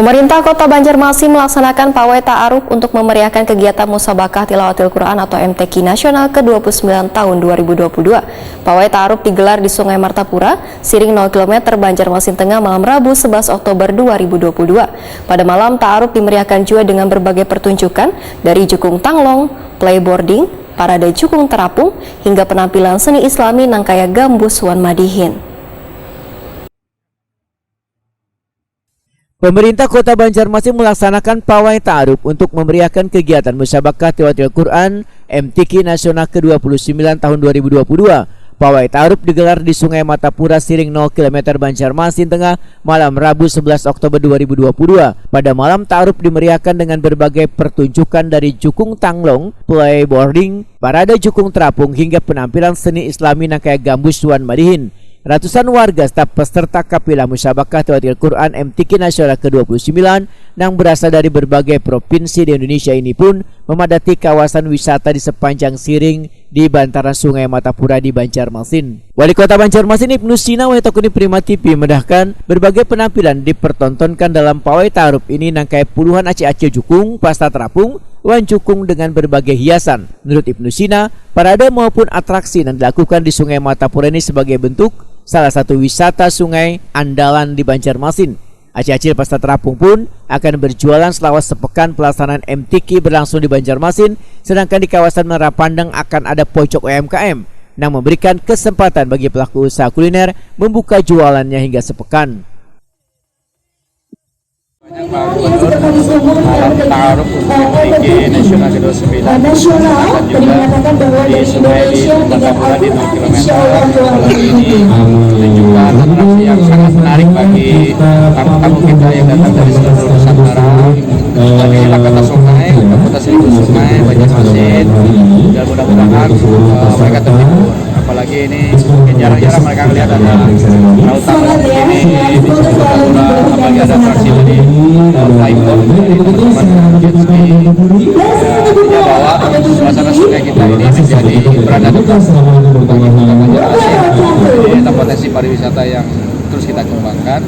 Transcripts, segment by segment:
Pemerintah Kota Banjarmasin melaksanakan pawai ta'aruf untuk memeriahkan kegiatan Musabakah Tilawatil Quran atau MTQ Nasional ke-29 tahun 2022. Pawai ta'aruf digelar di Sungai Martapura, Siring 0 km Banjarmasin Tengah malam Rabu 11 Oktober 2022. Pada malam ta'aruf dimeriahkan juga dengan berbagai pertunjukan dari jukung tanglong, playboarding, parade jukung terapung, hingga penampilan seni islami Nangkaya Gambus Wan Madihin. Pemerintah Kota Banjarmasin melaksanakan pawai ta'aruf untuk memeriahkan kegiatan Musabakah Tilawatil Quran MTQ Nasional ke-29 tahun 2022. Pawai ta'aruf digelar di Sungai Martapura, Siring 0 km Banjarmasin Tengah malam Rabu 11 Oktober 2022. Pada malam ta'aruf dimeriahkan dengan berbagai pertunjukan dari jukung tanglong, playboarding, parade jukung terapung, hingga penampilan seni islami Nangkaya Gambus Wan Madihin. Ratusan warga staf peserta kafilah Musabakah Tilawatil Quran MTQ Nasional ke-29 yang berasal dari berbagai provinsi di Indonesia ini pun memadati kawasan wisata di sepanjang Siring di bantaran Sungai Martapura di Banjarmasin. Wali Kota Banjarmasin Ibnu Sina Waitokuni Prima TV mendahkan berbagai penampilan dipertontonkan dalam pawai ta'aruf ini nangkai puluhan aceh-aceh jukung, pasta terapung, wan jukung dengan berbagai hiasan. Menurut Ibnu Sina, parade maupun atraksi yang dilakukan di Sungai Martapura ini sebagai bentuk salah satu wisata sungai andalan di Banjarmasin. Aceh-aceh pasta terapung pun akan berjualan selama sepekan pelaksanaan MTQ berlangsung di Banjarmasin, sedangkan di kawasan Menara Pandang akan ada pojok UMKM yang memberikan kesempatan bagi pelaku usaha kuliner membuka jualannya hingga sepekan. Malam ta'aruf MTQ Nasional ke-29 akan juga di Sungai di Martapura di 0 km. Malam ini menunjukkan atraksi yang sangat menarik bagi tamu-tamu kita yang datang dari seluruh Nusantara. Inilah kota Sungai, kota seribu sungai Banjarmasin, dan mudah-mudahan mereka terhibur. Apalagi ini jarang-jarang mereka melihat ada lautan ini di Martapura, apalagi ada atraksi dari flyboard dari teman-teman jet ski. Artinya bahwa suasana sungai kita ini menjadi berada di bagi Kota Banjarmasin. Jadi ada potensi pariwisata yang terus kita kembangkan.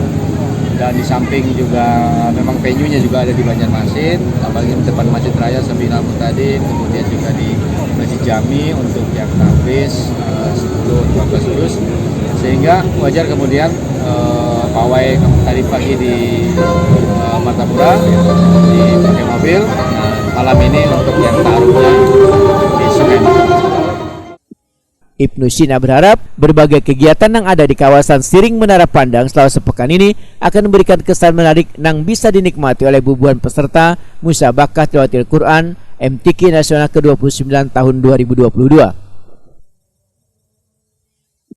Dan di samping juga memang venue-nya juga ada di Banjarmasin, apalagi di depan Masjid Raya Sabinal Mutadin, kemudian juga di Masjid Jami untuk yang tahfiz 10-15 juz, sehingga wajar kemudian pawai tadi pagi di Martapura dipakai mobil, malam ini untuk yang ta'arufnya di Sungai Martapura. Ibnu Sina berharap berbagai kegiatan yang ada di kawasan Siring Menara Pandang selama sepekan ini akan memberikan kesan menarik yang bisa dinikmati oleh ribuan peserta Musabakah Tilawatil Quran MTQ Nasional ke-29 tahun 2022.